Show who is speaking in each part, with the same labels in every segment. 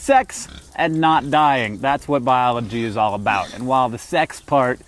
Speaker 1: Sex and not dying. That's what biology is all about. And while the sex part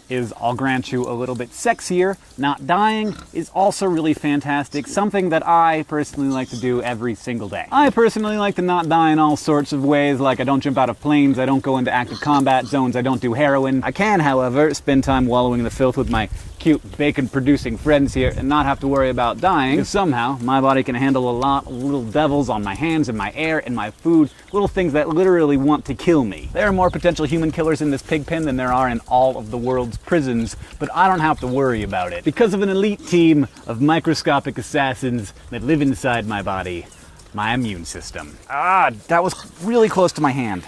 Speaker 1: is, I'll grant you, a little bit sexier, not dying is also really fantastic, something that I personally like to do every single day. I personally like to not die in all sorts of ways, like I don't jump out of planes, I don't go into active combat zones, I don't do heroin. I can, however, spend time wallowing in the filth with my cute bacon-producing friends here and not have to worry about dying, because somehow my body can handle a lot of little devils on my hands and my air and my food, little things that literally want to kill me. There are more potential human killers in this pig pen than there are in all of the world's prisons, but I don't have to worry about it because of an elite team of microscopic assassins that live inside my body, my immune system. Ah, that was really close to my hand.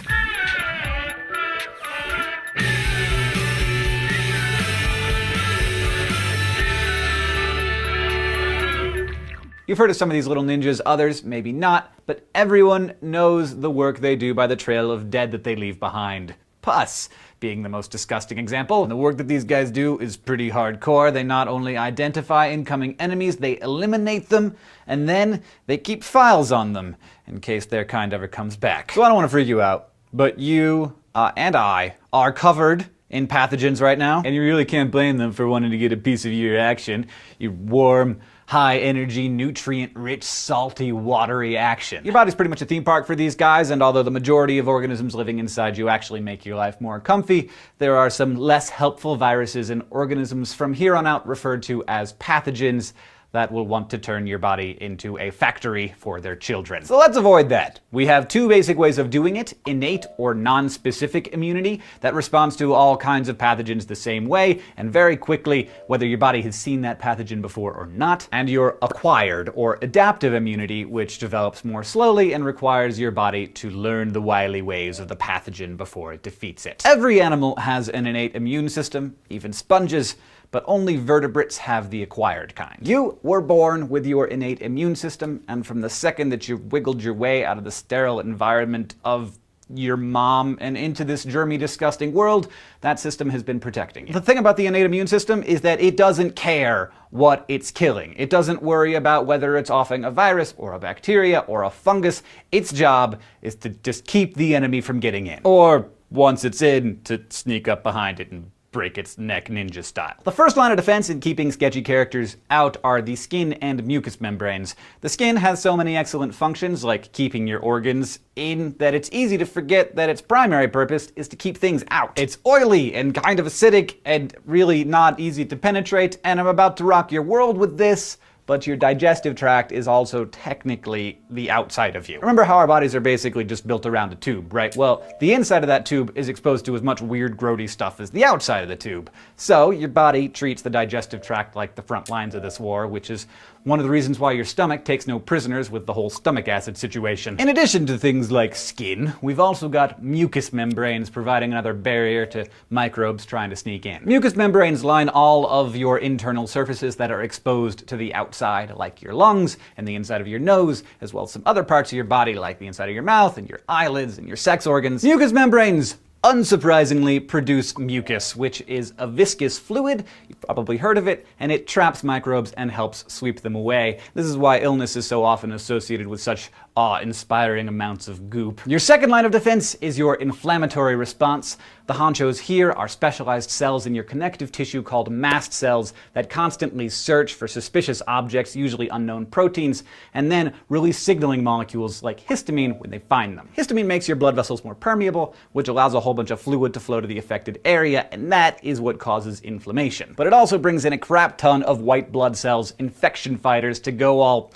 Speaker 1: You've heard of some of these little ninjas, others maybe not, but everyone knows the work they do by the trail of dead that they leave behind. Pus being the most disgusting example. And the work that these guys do is pretty hardcore. They not only identify incoming enemies, they eliminate them, and then they keep files on them in case their kind ever comes back. So I don't want to freak you out, but you and I are covered in pathogens right now, and you really can't blame them for wanting to get a piece of your action. You warm, high-energy, nutrient-rich, salty, watery action. Your body's pretty much a theme park for these guys, and although the majority of organisms living inside you actually make your life more comfy, there are some less helpful viruses and organisms from here on out referred to as pathogens that will want to turn your body into a factory for their children. So let's avoid that. We have two basic ways of doing it: innate or non-specific immunity that responds to all kinds of pathogens the same way and very quickly, whether your body has seen that pathogen before or not, and your acquired or adaptive immunity, which develops more slowly and requires your body to learn the wily ways of the pathogen before it defeats it. Every animal has an innate immune system, even sponges, but only vertebrates have the acquired kind. You were born with your innate immune system, and from the second that you wiggled your way out of the sterile environment of your mom and into this germy, disgusting world, that system has been protecting you. The thing about the innate immune system is that it doesn't care what it's killing. It doesn't worry about whether it's offing a virus or a bacteria or a fungus. Its job is to just keep the enemy from getting in. Or, once it's in, to sneak up behind it and break its neck ninja style. The first line of defense in keeping sketchy characters out are the skin and mucous membranes. The skin has so many excellent functions, like keeping your organs in, that it's easy to forget that its primary purpose is to keep things out. It's oily and kind of acidic and really not easy to penetrate, and I'm about to rock your world with this, but your digestive tract is also technically the outside of you. Remember how our bodies are basically just built around a tube, right? Well, the inside of that tube is exposed to as much weird, grody stuff as the outside of the tube. So your body treats the digestive tract like the front lines of this war, which is one of the reasons why your stomach takes no prisoners with the whole stomach acid situation. In addition to things like skin, we've also got mucous membranes providing another barrier to microbes trying to sneak in. Mucous membranes line all of your internal surfaces that are exposed to the outside, like your lungs and the inside of your nose, as well as some other parts of your body like the inside of your mouth and your eyelids and your sex organs. Mucous membranes, unsurprisingly, produce mucus, which is a viscous fluid. You've probably heard of it, and it traps microbes and helps sweep them away. This is why illness is so often associated with such awe-inspiring amounts of goop. Your second line of defense is your inflammatory response. The honchos here are specialized cells in your connective tissue called mast cells that constantly search for suspicious objects, usually unknown proteins, and then release signaling molecules like histamine when they find them. Histamine makes your blood vessels more permeable, which allows a whole bunch of fluid to flow to the affected area, and that is what causes inflammation. But it also brings in a crap ton of white blood cells, infection fighters, to go all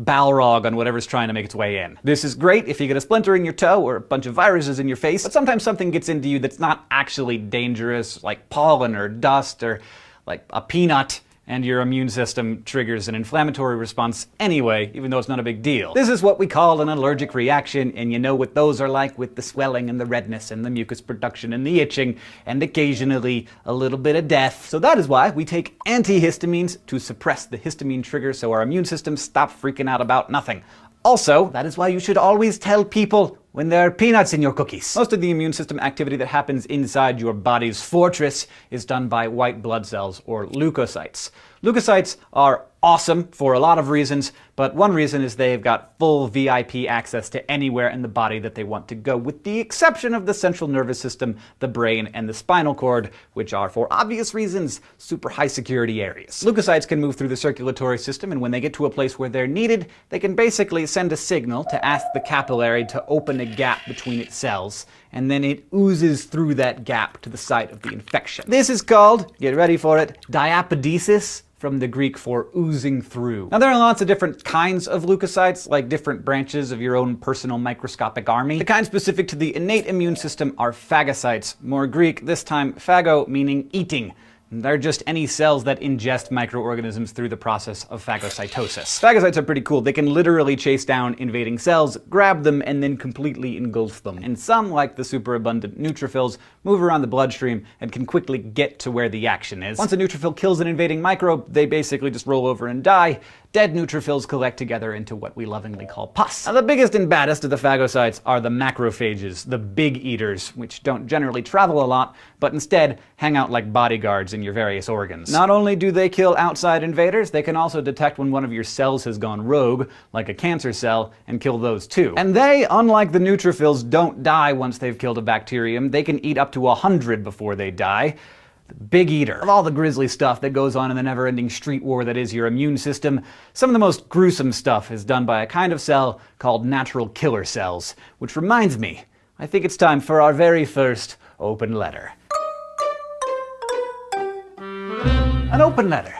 Speaker 1: Balrog on whatever's trying to make its way in. This is great if you get a splinter in your toe or a bunch of viruses in your face, but sometimes something gets into you that's not actually dangerous, like pollen or dust or like a peanut, and your immune system triggers an inflammatory response anyway, even though it's not a big deal. This is what we call an allergic reaction, and you know what those are like, with the swelling and the redness and the mucus production and the itching and occasionally a little bit of death. So that is why we take antihistamines to suppress the histamine trigger so our immune systems stop freaking out about nothing. Also, that is why you should always tell people when there are peanuts in your cookies. Most of the immune system activity that happens inside your body's fortress is done by white blood cells, or leukocytes. Leukocytes are awesome for a lot of reasons, but one reason is they've got full VIP access to anywhere in the body that they want to go, with the exception of the central nervous system, the brain, and the spinal cord, which are, for obvious reasons, super high security areas. Leukocytes can move through the circulatory system, and when they get to a place where they're needed, they can basically send a signal to ask the capillary to open a gap between its cells, and then it oozes through that gap to the site of the infection. This is called, get ready for it, diapedesis, from the Greek for oozing through. Now, there are lots of different kinds of leukocytes, like different branches of your own personal microscopic army. The kind specific to the innate immune system are phagocytes, more Greek, this time phago meaning eating. They're just any cells that ingest microorganisms through the process of phagocytosis. Phagocytes are pretty cool. They can literally chase down invading cells, grab them, and then completely engulf them. And some, like the superabundant neutrophils, move around the bloodstream and can quickly get to where the action is. Once a neutrophil kills an invading microbe, they basically just roll over and die. Dead neutrophils collect together into what we lovingly call pus. Now, the biggest and baddest of the phagocytes are the macrophages, the big eaters, which don't generally travel a lot, but instead hang out like bodyguards in your various organs. Not only do they kill outside invaders, they can also detect when one of your cells has gone rogue, like a cancer cell, and kill those too. And they, unlike the neutrophils, don't die once they've killed a bacterium. They can eat up to 100 before they die. The big eater. Of all the grisly stuff that goes on in the never-ending street war that is your immune system, some of the most gruesome stuff is done by a kind of cell called natural killer cells. Which reminds me, I think it's time for our very first open letter. An open letter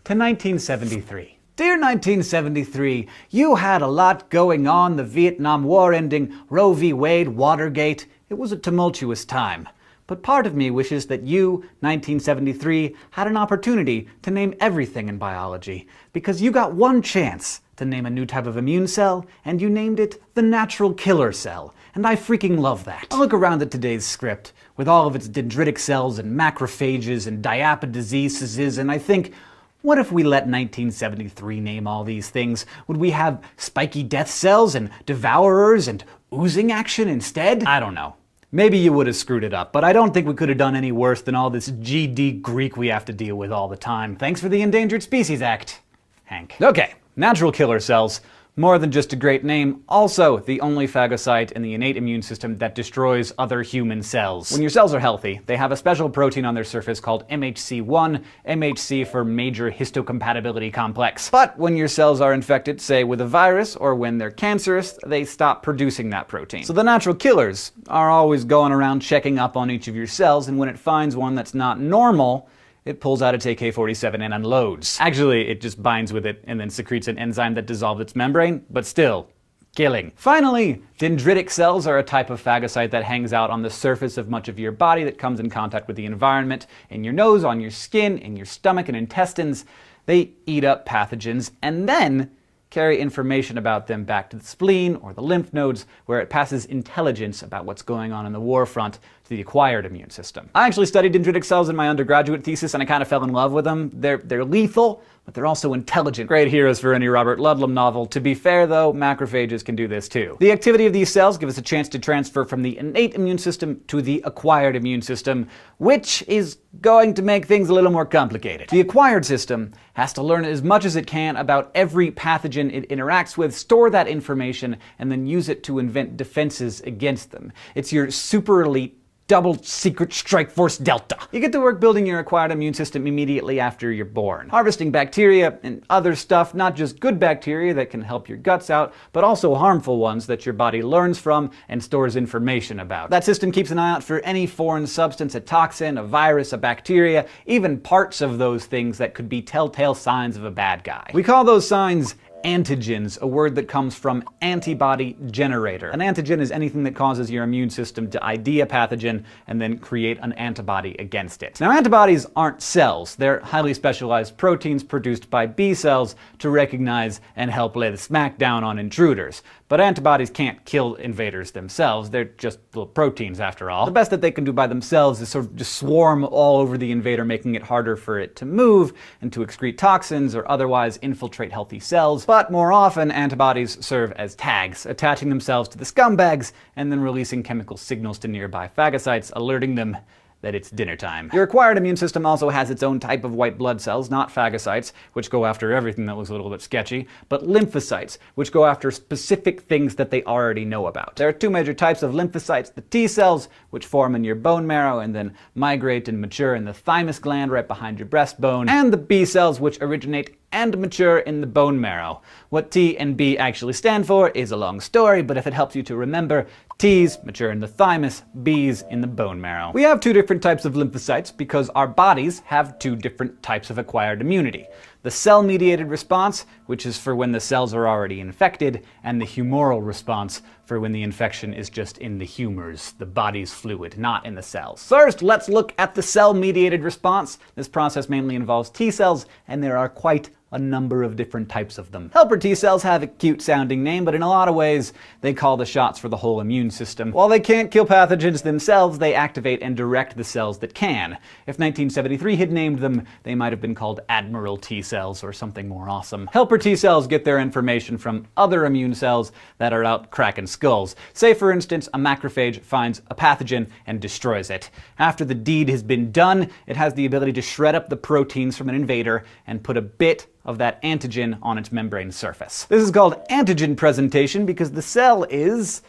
Speaker 1: to 1973. Dear 1973, you had a lot going on, the Vietnam War ending, Roe v. Wade, Watergate. It was a tumultuous time. But part of me wishes that you, 1973, had an opportunity to name everything in biology, because you got one chance to name a new type of immune cell, and you named it the natural killer cell. And I freaking love that. I look around at today's script, with all of its dendritic cells and macrophages and diapedeses, and I think, what if we let 1973 name all these things? Would we have spiky death cells and devourers and oozing action instead? I don't know. Maybe you would have screwed it up, but I don't think we could have done any worse than all this GD Greek we have to deal with all the time. Thanks for the Endangered Species Act, Hank. Okay, natural killer cells. More than just a great name, also the only phagocyte in the innate immune system that destroys other human cells. When your cells are healthy, they have a special protein on their surface called MHC1, MHC for major histocompatibility complex. But when your cells are infected, say with a virus, or when they're cancerous, they stop producing that protein. So the natural killers are always going around checking up on each of your cells, and when it finds one that's not normal, it pulls out its AK-47 and unloads. Actually, it just binds with it and then secretes an enzyme that dissolves its membrane, but still, killing. Finally, dendritic cells are a type of phagocyte that hangs out on the surface of much of your body that comes in contact with the environment, in your nose, on your skin, in your stomach and intestines. They eat up pathogens and then carry information about them back to the spleen or the lymph nodes, where it passes intelligence about what's going on in the war front to the acquired immune system. I actually studied dendritic cells in my undergraduate thesis, and I kind of fell in love with them. They're lethal, but they're also intelligent. Great heroes for any Robert Ludlum novel. To be fair though, macrophages can do this too. The activity of these cells gives us a chance to transfer from the innate immune system to the acquired immune system, which is going to make things a little more complicated. The acquired system has to learn as much as it can about every pathogen it interacts with, store that information, and then use it to invent defenses against them. It's your super elite double secret strike force delta. You get to work building your acquired immune system immediately after you're born, harvesting bacteria and other stuff, not just good bacteria that can help your guts out, but also harmful ones that your body learns from and stores information about. That system keeps an eye out for any foreign substance, a toxin, a virus, a bacteria, even parts of those things that could be telltale signs of a bad guy. We call those signs antigens, a word that comes from antibody generator. An antigen is anything that causes your immune system to ID a pathogen and then create an antibody against it. Now, antibodies aren't cells. They're highly specialized proteins produced by B cells to recognize and help lay the smack down on intruders. But antibodies can't kill invaders themselves. They're just little proteins after all. The best that they can do by themselves is sort of just swarm all over the invader, making it harder for it to move and to excrete toxins or otherwise infiltrate healthy cells. But more often, antibodies serve as tags, attaching themselves to the scumbags and then releasing chemical signals to nearby phagocytes, alerting them that it's dinner time. Your acquired immune system also has its own type of white blood cells, not phagocytes, which go after everything that looks a little bit sketchy, but lymphocytes, which go after specific things that they already know about. There are two major types of lymphocytes: the T cells, which form in your bone marrow and then migrate and mature in the thymus gland right behind your breastbone, and the B cells, which originate and mature in the bone marrow. What T and B actually stand for is a long story, but if it helps you to remember, T's mature in the thymus, B's in the bone marrow. We have two different types of lymphocytes because our bodies have two different types of acquired immunity. The cell-mediated response, which is for when the cells are already infected, and the humoral response, for when the infection is just in the humors, the body's fluid, not in the cells. First, let's look at the cell-mediated response. This process mainly involves T cells, and there are quite a number of different types of them. Helper T cells have a cute-sounding name, but in a lot of ways, they call the shots for the whole immune system. While they can't kill pathogens themselves, they activate and direct the cells that can. If 1973 had named them, they might have been called Admiral T cells or something more awesome. Helper T cells get their information from other immune cells that are out cracking skulls. Say, for instance, a macrophage finds a pathogen and destroys it. After the deed has been done, it has the ability to shred up the proteins from an invader and put a bit of that antigen on its membrane surface. This is called antigen presentation because the cell is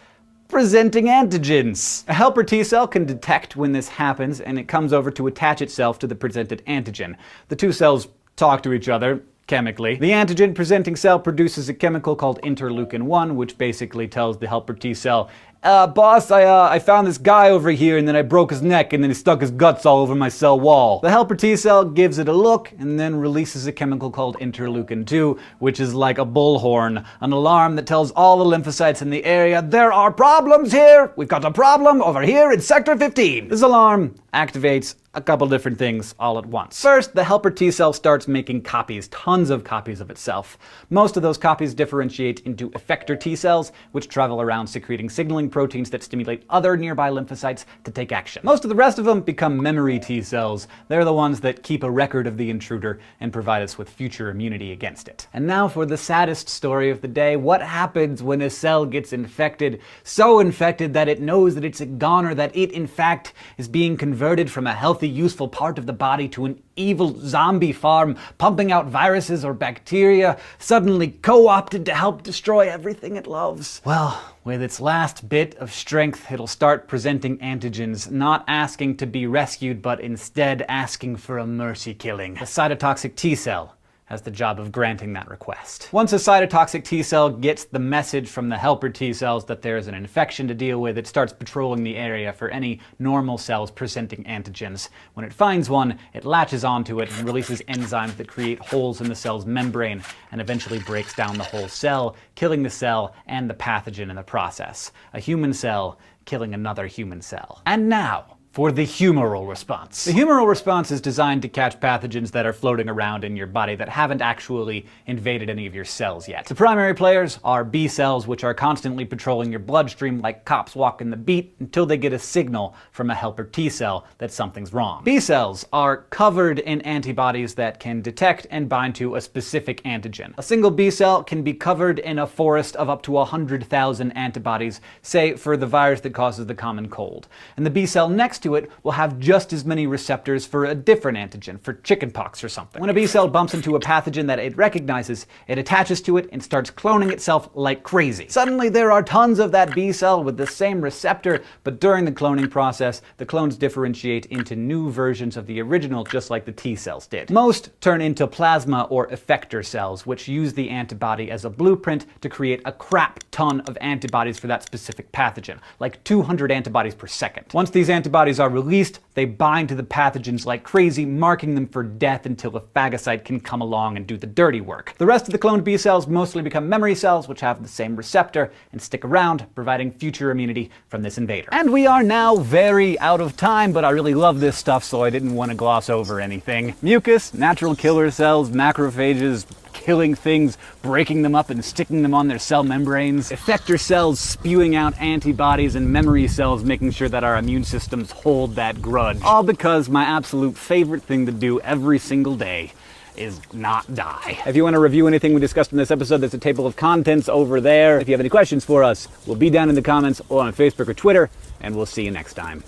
Speaker 1: presenting antigens. A helper T cell can detect when this happens, and it comes over to attach itself to the presented antigen. The two cells talk to each other chemically. The antigen-presenting cell produces a chemical called interleukin-1, which basically tells the helper T cell, boss, I found this guy over here and then I broke his neck and then he stuck his guts all over my cell wall. The helper T cell gives it a look and then releases a chemical called interleukin-2, which is like a bullhorn, an alarm that tells all the lymphocytes in the area, there are problems here! We've got a problem over here in Sector 15! This alarm activates a couple different things all at once. First, the helper T cell starts making copies, tons of copies of itself. Most of those copies differentiate into effector T cells, which travel around secreting signaling proteins that stimulate other nearby lymphocytes to take action. Most of the rest of them become memory T cells. They're the ones that keep a record of the intruder and provide us with future immunity against it. And now for the saddest story of the day. What happens when a cell gets infected? So infected that it knows that it's a goner, that it in fact is being converted from a healthy, useful part of the body to an evil zombie farm, pumping out viruses or bacteria, suddenly co-opted to help destroy everything it loves. Well, with its last bit of strength, it'll start presenting antigens, not asking to be rescued, but instead asking for a mercy killing. The cytotoxic T cell has the job of granting that request. Once a cytotoxic T cell gets the message from the helper T cells that there is an infection to deal with, it starts patrolling the area for any normal cells presenting antigens. When it finds one, it latches onto it and releases enzymes that create holes in the cell's membrane and eventually breaks down the whole cell, killing the cell and the pathogen in the process. A human cell killing another human cell. And now, for the humoral response. The humoral response is designed to catch pathogens that are floating around in your body that haven't actually invaded any of your cells yet. The primary players are B cells, which are constantly patrolling your bloodstream like cops walking the beat until they get a signal from a helper T cell that something's wrong. B cells are covered in antibodies that can detect and bind to a specific antigen. A single B cell can be covered in a forest of up to 100,000 antibodies, say for the virus that causes the common cold. And the B cell next to it will have just as many receptors for a different antigen, for chickenpox or something. When a B cell bumps into a pathogen that it recognizes, it attaches to it and starts cloning itself like crazy. Suddenly there are tons of that B cell with the same receptor, but during the cloning process, the clones differentiate into new versions of the original, just like the T cells did. Most turn into plasma or effector cells, which use the antibody as a blueprint to create a crap ton of antibodies for that specific pathogen, like 200 antibodies per second. Once these antibodies are released, they bind to the pathogens like crazy, marking them for death until a phagocyte can come along and do the dirty work. The rest of the cloned B cells mostly become memory cells, which have the same receptor and stick around, providing future immunity from this invader. And we are now very out of time, but I really love this stuff, so I didn't want to gloss over anything. Mucus, natural killer cells, macrophages, killing things, breaking them up and sticking them on their cell membranes, effector cells spewing out antibodies, and memory cells making sure that our immune systems hold that grudge. All because my absolute favorite thing to do every single day is not die. If you want to review anything we discussed in this episode, there's a table of contents over there. If you have any questions for us, we'll be down in the comments or on Facebook or Twitter, and we'll see you next time.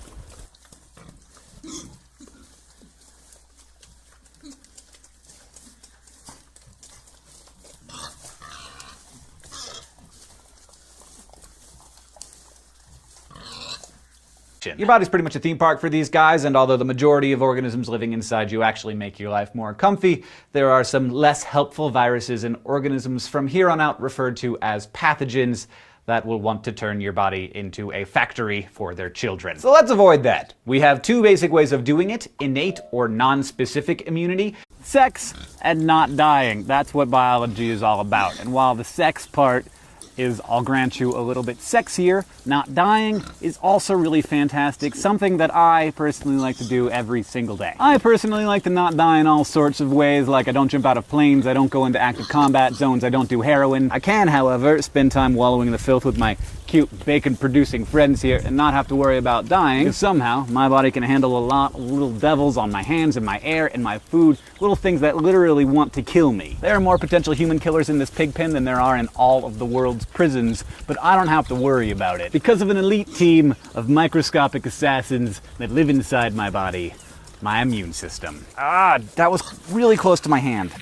Speaker 1: Your body's pretty much a theme park for these guys, and although the majority of organisms living inside you actually make your life more comfy, there are some less helpful viruses and organisms from here on out referred to as pathogens that will want to turn your body into a factory for their children. So let's avoid that. We have two basic ways of doing it: innate or non-specific immunity. Sex and not dying. That's what biology is all about. And while the sex part is, I'll grant you, a little bit sexier, not dying is also really fantastic, something that I personally like to do every single day. I personally like to not die in all sorts of ways, like I don't jump out of planes, I don't go into active combat zones, I don't do heroin. I can, however, spend time wallowing in the filth with my cute bacon-producing friends here and not have to worry about dying, because somehow my body can handle a lot of little devils on my hands and my air and my food, little things that literally want to kill me. There are more potential human killers in this pig pen than there are in all of the world's prisons, but I don't have to worry about it because of an elite team of microscopic assassins that live inside my body, my immune system. Ah, that was really close to my hand.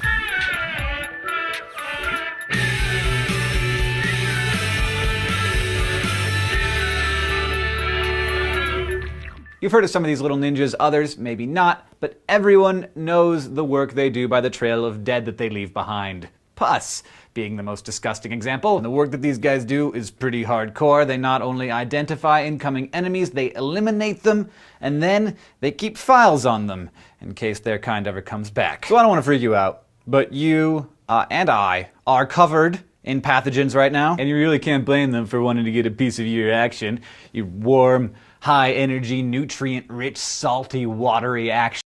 Speaker 1: You've heard of some of these little ninjas, others maybe not, but everyone knows the work they do by the trail of dead that they leave behind. Pus being the most disgusting example. And the work that these guys do is pretty hardcore. They not only identify incoming enemies, they eliminate them, and then they keep files on them in case their kind ever comes back. So I don't want to freak you out, but you and I are covered in pathogens right now, and you really can't blame them for wanting to get a piece of your action. You warm, high energy, nutrient rich, salty, watery action.